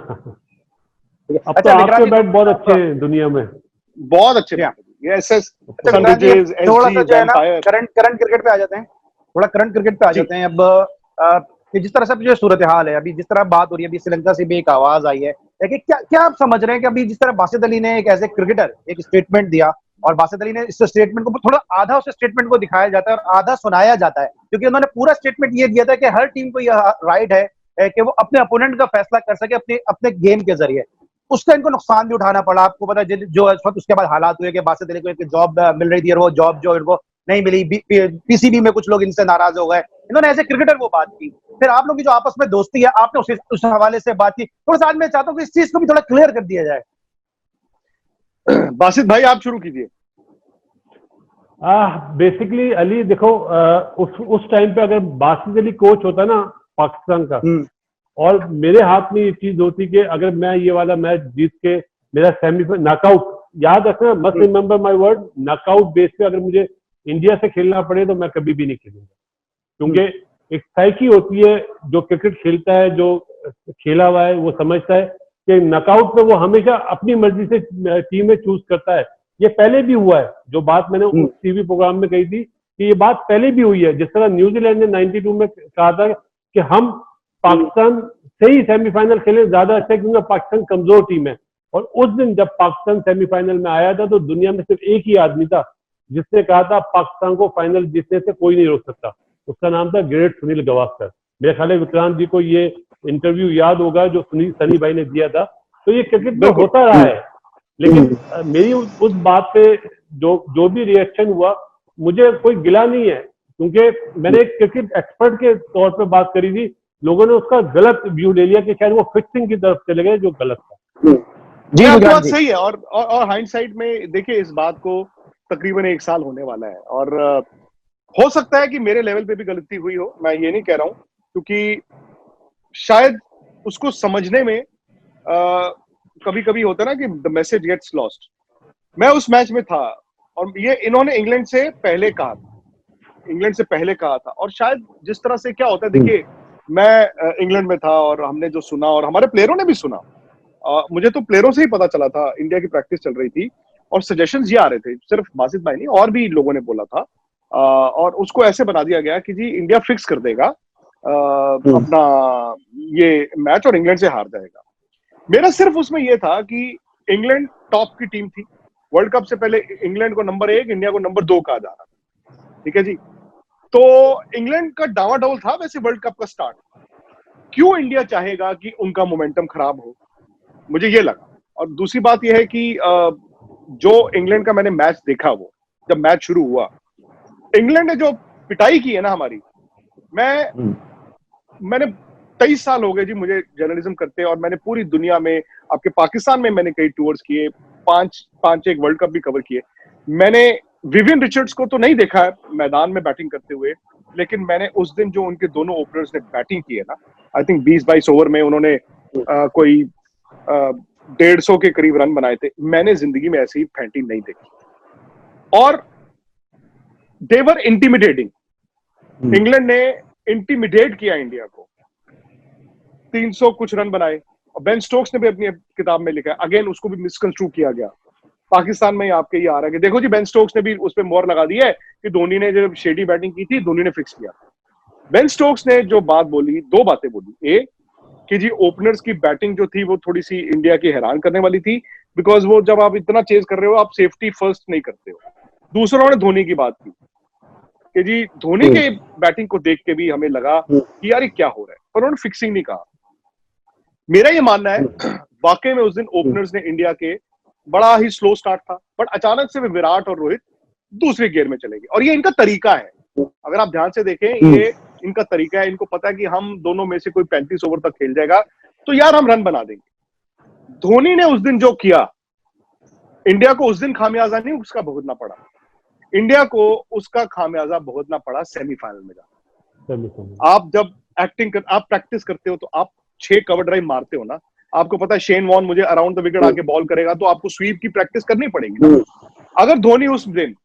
[SPEAKER 1] तो
[SPEAKER 2] अच्छा विक्रांत
[SPEAKER 1] आपके
[SPEAKER 2] जी,
[SPEAKER 1] बैट बहुत अच्छे हैं दुनिया में।
[SPEAKER 3] बहुत अच्छे
[SPEAKER 2] या,
[SPEAKER 3] बैट, ये एसएस,
[SPEAKER 2] अच्छा विक्रांत जी,
[SPEAKER 3] सनराइजर्स,
[SPEAKER 2] थोड़ा
[SPEAKER 3] एसजी,
[SPEAKER 2] सा जो है ना
[SPEAKER 3] वैम्पायर।
[SPEAKER 2] करंट करंट क्रिकेट पे आ जाते हैं, थोड़ा करंट क्रिकेट पे आ
[SPEAKER 3] जी
[SPEAKER 2] जाते हैं। अब कि जिस तरह से जो सूरत हाल है अभी, जिस तरह बात हो रही है, अभी श्रीलंका से भी एक आवाज आई है कि क्या क्या आप समझ रहे हैं कि अभी जिस तरह बासित अली ने एक एज ए क्रिकेटर एक स्टेटमेंट दिया, और बासित अली ने इस स्टेटमेंट को थोड़ा आधा, उस स्टेटमेंट को दिखाया जाता है और आधा सुनाया जाता है, क्योंकि उन्होंने पूरा स्टेटमेंट ये दिया था कि हर टीम को यह राइट है कि वो अपने अपोनेंट का फैसला कर सके अपने अपने गेम के जरिए। उसका इनको नुकसान भी उठाना पड़ा। आपको पता है जो इस वक्त उसके बाद हालात हुए कि बासित अली को एक जॉब मिल रही थी और वो जॉब जो इनको नहीं मिली, पीसीबी में कुछ लोग इनसे नाराज हो गए। इन्होंने एज ए क्रिकेटर वो बात की, फिर आप लोग की जो आपस में दोस्ती है आपने उस हवाले से बात की, थोड़ा सा आज मैं चाहता हूँ कि इस चीज को भी थोड़ा क्लियर कर दिया जाए।
[SPEAKER 3] बासित भाई आप शुरू कीजिए।
[SPEAKER 1] बेसिकली अली देखो, उस टाइम पे अगर बासित अली कोच होता ना पाकिस्तान का, और मेरे हाथ में ये चीज होती कि अगर मैं ये वाला मैच जीत के मेरा सेमीफाइनल नॉकआउट, याद रखना, must remember my word, knockout base पे अगर मुझे इंडिया से खेलना पड़े तो मैं कभी भी नहीं खेलूंगा, क्योंकि एक साइकी होती है, जो क्रिकेट खेलता है, जो खेला हुआ है, वो समझता है कि नॉकआउट पे वो हमेशा अपनी मर्जी से टीमें चूज करता है। ये पहले भी हुआ है, जो बात मैंने उस टीवी प्रोग्राम में कही थी कि ये बात पहले भी हुई है। जिस तरह न्यूजीलैंड ने 92 में कहा था कि हम पाकिस्तान से ही सेमीफाइनल खेले, ज्यादा अच्छा है क्योंकि पाकिस्तान कमजोर टीम है। और उस दिन जब पाकिस्तान सेमीफाइनल में आया था तो दुनिया में सिर्फ एक ही आदमी था जिसने कहा था पाकिस्तान को फाइनल जीतने से कोई नहीं रोक सकता, उसका नाम था ग्रेट सुनील गावस्कर। मेरे ख्याल है विक्रांत जी को ये इंटरव्यू याद होगा जो सनी भाई ने दिया था। तो ये क्रिकेट में होता रहा है, लेकिन मेरी उस बात पे जो भी रिएक्शन हुआ, मुझे कोई गिला नहीं है, क्योंकि मैंने एक क्रिकेट एक्सपर्ट के तौर पे बात करी थी, लोगों ने उसका गलत व्यू ले लिया कि शायद वो फिक्सिंग की तरफ चले गए, जो गलत था।
[SPEAKER 3] जी आपकी बात सही है, और हाइंडसाइट में देखिए इस बात को तकरीबन 1 साल होने वाला है, और हो सकता है कि मेरे लेवल पे भी गलती हुई हो, मैं ये नहीं कह रहा हूं, क्योंकि शायद उसको समझने में कभी कभी होता है ना कि द मैसेज गेट्स लॉस्ट। मैं उस मैच में था, और ये इन्होंने इंग्लैंड से पहले कहा था, और शायद जिस तरह से क्या होता है, देखिए मैं इंग्लैंड में था और हमने जो सुना और हमारे प्लेयरों ने भी सुना, मुझे तो प्लेयरों से ही पता चला था, इंडिया की प्रैक्टिस चल रही थी और सजेशंस ये आ रहे थे, सिर्फ बासित भाई नहीं और भी लोगों ने बोला था, और उसको ऐसे बना दिया गया कि जी इंडिया फिक्स कर देगा अपना ये मैच और इंग्लैंड से हार जाएगा। मेरा सिर्फ उसमें यह था कि इंग्लैंड टॉप की टीम थी, वर्ल्ड कप से पहले इंग्लैंड को नंबर 1, इंडिया को नंबर 2 कहा जा रहा था, ठीक है जी। तो इंग्लैंड का डावाडोल था वैसे वर्ल्ड कप का स्टार्ट, क्यों इंडिया चाहेगा कि उनका मोमेंटम खराब हो, मुझे ये लगा। और दूसरी बात यह है कि जो इंग्लैंड का मैंने मैच देखा, वो जब मैच शुरू हुआ, इंग्लैंड ने जो पिटाई की है ना हमारी, मैंने 23 साल हो गए जी मुझे जर्नलिज्म करते, और मैंने पूरी दुनिया में, आपके पाकिस्तान में मैंने कई टूर्स किए, 5 एक वर्ल्ड कप भी कवर किए। मैंने विवियन रिचर्ड्स को तो नहीं देखा है मैदान में बैटिंग करते हुए, लेकिन मैंने उस दिन जो उनके दोनों ओपनर्स ने बैटिंग की है ना, आई थिंक 20-22 ओवर में उन्होंने कोई 150 के करीब रन बनाए थे। मैंने जिंदगी में ऐसी फेंटी नहीं देखी और देवर इंटिमिडेटिंग। इंग्लैंड ने इंटिमिडेट किया इंडिया को, 300 कुछ रन बनाए। और बेन स्टोक्स ने भी अपनी किताब में लिखा है, अगेन उसको भी मिसकंस्ट्रू किया गया। पाकिस्तान में आपके ये आ रहा है कि देखो जी, बेन स्टोक्स ने भी उस पर मोहर लगा दी है कि धोनी ने जब शेडी बैटिंग की थी, धोनी ने फिक्स किया। बेन स्टोक्स ने जो बात बोली, दो बातें बोली। एक कि जी ओपनर्स की बैटिंग जो थी वो थोड़ी सी इंडिया की हैरान करने वाली थी, बिकॉज वो जब आप इतना चेज कर रहे हो, आप सेफ्टी फर्स्ट नहीं करते हो। दूसरा उन्होंने धोनी की बात की कि जी धोनी के बैटिंग को देख के भी हमें लगा कि यार ये क्या हो रहा है, पर उन्होंने फिक्सिंग नहीं कहा। मेरा ये मानना है वाकई में उस दिन ओपनर्स ने इंडिया के बड़ा ही स्लो स्टार्ट था, बट अचानक से विराट और रोहित दूसरे गियर में चले गए। और ये इनका तरीका है, अगर आप ध्यान से देखें, ये इनका तरीका है। इनको पता है कि हम दोनों में से कोई 35 ओवर तक खेल जाएगा तो यार हम रन बना देंगे। धोनी ने उस दिन जो किया, इंडिया को उस दिन खामियाजा नहीं उसका भुगतना पड़ा, इंडिया को उसका खामियाजा भुगतना पड़ा सेमीफाइनल में जाकर। आप जब आप प्रैक्टिस करते हो तो आप 6 कवर ड्राइव मारते हो ना, आपको पता है शेन वॉर्न मुझे अराउंड द विकेट आके बॉल करेगा, तो आपको स्वीप की प्रैक्टिस करनी पड़ेगी ना। अगर धोनी उस दिन,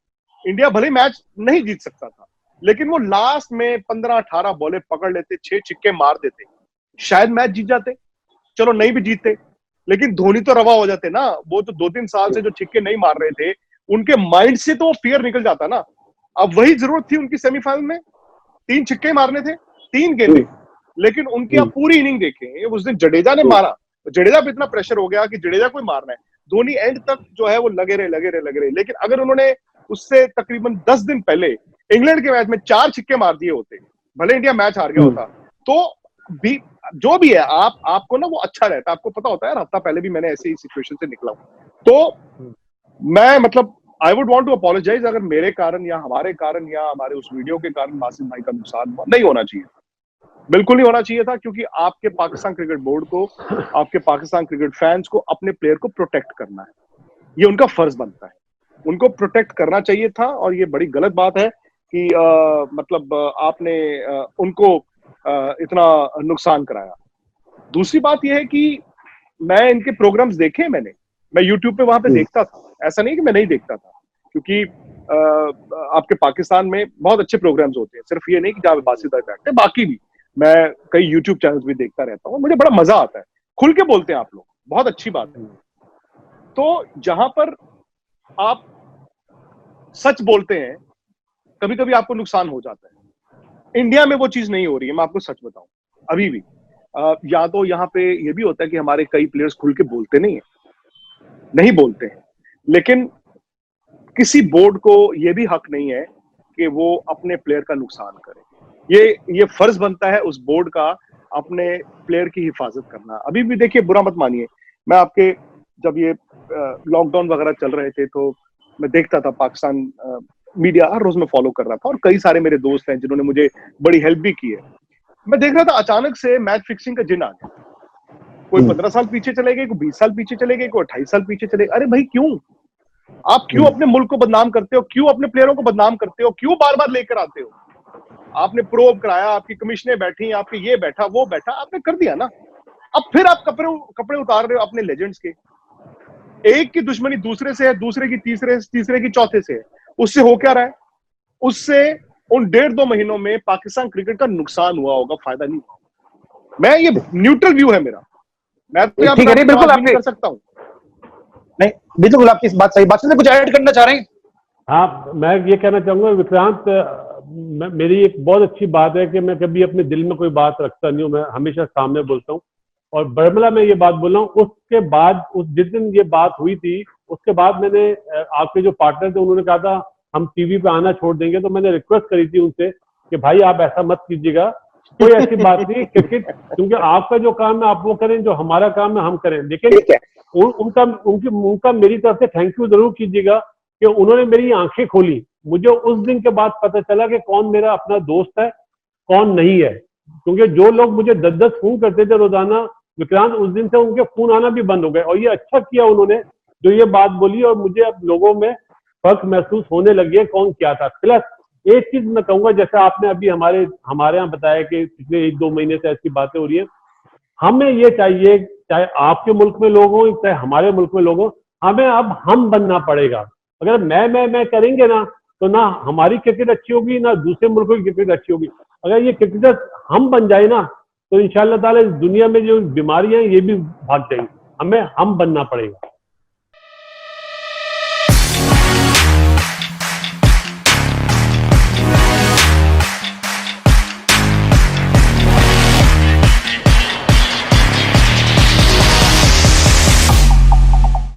[SPEAKER 3] इंडिया भले मैच नहीं जीत सकता था, लेकिन वो लास्ट में 15-18 बॉलें पकड़ लेते, 6 छिक्के मार देते, शायद मैच जीत जाते। चलो नहीं भी जीतते, लेकिन धोनी तो रवा हो जाते ना। वो तो 2-3 साल से जो छिक्के नहीं मार रहे थे, उनके माइंड से तो फियर निकल जाता ना। अब वही जरूरत थी उनकी सेमीफाइनल में, 3 छिक्के मारने थे, 3 गेंदें, लेकिन उनकी आप पूरी इनिंग देखें। उस दिन जडेजा ने मारा, जडेजा पे इतना प्रेशर हो गया कि जडेजा को मारना है, धोनी एंड तक जो है वो लगे रहे। लेकिन अगर उन्होंने उससे तकरीबन 10 दिन पहले इंग्लैंड के मैच में 4 छिक्के मार दिए होते, भले इंडिया मैच हार गया होता, तो भी जो भी है आपको ना वो अच्छा रहता। आपको पता होता है यार, हफ्ता पहले भी मैंने ऐसी सिचुएशन से निकला हूं। तो मैं मतलब I would want to apologize अगर मेरे कारण या हमारे कारण या हमारे उस वीडियो के कारण मासिम भाई का नुकसान नहीं होना चाहिए, बिल्कुल नहीं होना चाहिए था। क्योंकि आपके पाकिस्तान क्रिकेट बोर्ड को, आपके पाकिस्तान क्रिकेट फैंस को अपने प्लेयर को प्रोटेक्ट करना है, ये उनका फर्ज बनता है, उनको प्रोटेक्ट करना चाहिए था। और ये बड़ी गलत बात है कि मतलब आपने उनको इतना नुकसान कराया। दूसरी बात यह है कि मैं इनके प्रोग्राम्स देखे, मैं यूट्यूब पे वहां पे देखता था, ऐसा नहीं कि मैं नहीं देखता था, क्योंकि आपके पाकिस्तान में बहुत अच्छे प्रोग्राम्स होते हैं, सिर्फ ये नहीं कि जहाँ बासित इफेक्ट है, बाकी भी मैं कई यूट्यूब चैनल्स भी देखता रहता हूँ, मुझे बड़ा मजा आता है। खुल के बोलते हैं आप लोग, बहुत अच्छी बात है। तो जहां पर आप सच बोलते हैं, कभी कभी आपको नुकसान हो जाता है। इंडिया में वो चीज नहीं हो रही है, मैं आपको सच बताऊं अभी भी। या तो यहाँ पे ये भी होता है कि हमारे कई प्लेयर्स खुल के बोलते नहीं बोलते हैं, लेकिन किसी बोर्ड को ये भी हक नहीं है कि वो अपने प्लेयर का नुकसान करे। ये फर्ज बनता है उस बोर्ड का अपने प्लेयर की हिफाजत करना। अभी भी देखिए, बुरा मत मानिए, मैं आपके जब ये लॉकडाउन वगैरह चल रहे थे तो मैं देखता था पाकिस्तान मीडिया, हर रोज मैं फॉलो कर रहा था, और कई सारे मेरे दोस्त हैं जिन्होंने मुझे बड़ी हेल्प भी की है। मैं देख रहा था अचानक से मैच फिक्सिंग का जिन आ गया। कोई 15 साल पीछे चले गए, कोई 20 साल पीछे चले गए, कोई 28 साल पीछे चले गए। अरे भाई क्यों? आप क्यों अपने मुल्क को बदनाम करते हो? क्यों अपने प्लेयरों को बदनाम करते हो? क्यों बार बार लेकर आते हो? आपने प्रोब कराया, आपकी कमिश्नें बैठी, आपके ये बैठा वो बैठा, आपने कर दिया ना। अब फिर आप कपड़े उतार रहे हो अपने लेजेंड्स के। एक की दुश्मनी दूसरे से है, दूसरे की तीसरे की चौथे से है। उससे हो क्या रहा है? उससे उन 1.5-2 महीनों में पाकिस्तान क्रिकेट का नुकसान हुआ होगा, फायदा नहीं हुआ। मैं ये न्यूट्रल व्यू है मेरा, मैं तो यहाँ पर
[SPEAKER 2] बिल्कुल
[SPEAKER 3] नहीं कर सकता हूँ।
[SPEAKER 2] नहीं, बिल्कुल आपकी बात सही। बात से कुछ ऐड करना चाह रहे हैं?
[SPEAKER 1] हाँ, मैं ये कहना चाहूंगा विक्रांत, मेरी एक बहुत अच्छी बात है कि मैं कभी अपने दिल में कोई बात रखता नहीं हूँ, मैं हमेशा सामने बोलता हूँ। और बर्मला में ये बात बोल रहा हूँ, उसके बाद जिस दिन ये बात हुई थी, उसके बाद मैंने आपके जो पार्टनर थे उन्होंने कहा था हम टीवी पे आना छोड़ देंगे, तो मैंने रिक्वेस्ट करी थी उनसे कि भाई आप ऐसा मत कीजिएगा, कोई ऐसी बात नहीं। क्योंकि आपका जो काम है आप वो करें, जो हमारा काम है हम करें। लेकिन उनका मेरी तरफ से थैंक यू जरूर कीजिएगा कि उन्होंने मेरी आंखें खोली। मुझे उस दिन के बाद पता चला कि कौन मेरा अपना दोस्त है, कौन नहीं है। क्योंकि जो लोग मुझे 10-10 फोन करते थे रोजाना, विक्रांत, उस दिन से उनके फोन आना भी बंद हो गए। और ये अच्छा किया उन्होंने जो ये बात बोली, और मुझे अब लोगों में फर्क महसूस होने लगी है कौन क्या था। प्लस एक चीज मैं कहूंगा, जैसे आपने अभी हमारे यहाँ बताया कि पिछले 1-2 महीने से ऐसी बातें हो रही है, हमें ये चाहिए, चाहे आपके मुल्क में लोग हों चाहे हमारे मुल्क में लोग हों, हमें अब हम बनना पड़ेगा। अगर मैं करेंगे ना, तो ना हमारी क्रिकेट अच्छी होगी ना दूसरे मुल्कों की क्रिकेट अच्छी होगी। अगर ये क्रिकेटर हम बन जाए ना, तो इंशाअल्लाह ताला इस दुनिया में जो बीमारियां हैं ये भी भाग जाएंगी। हमें हम बनना पड़ेगा।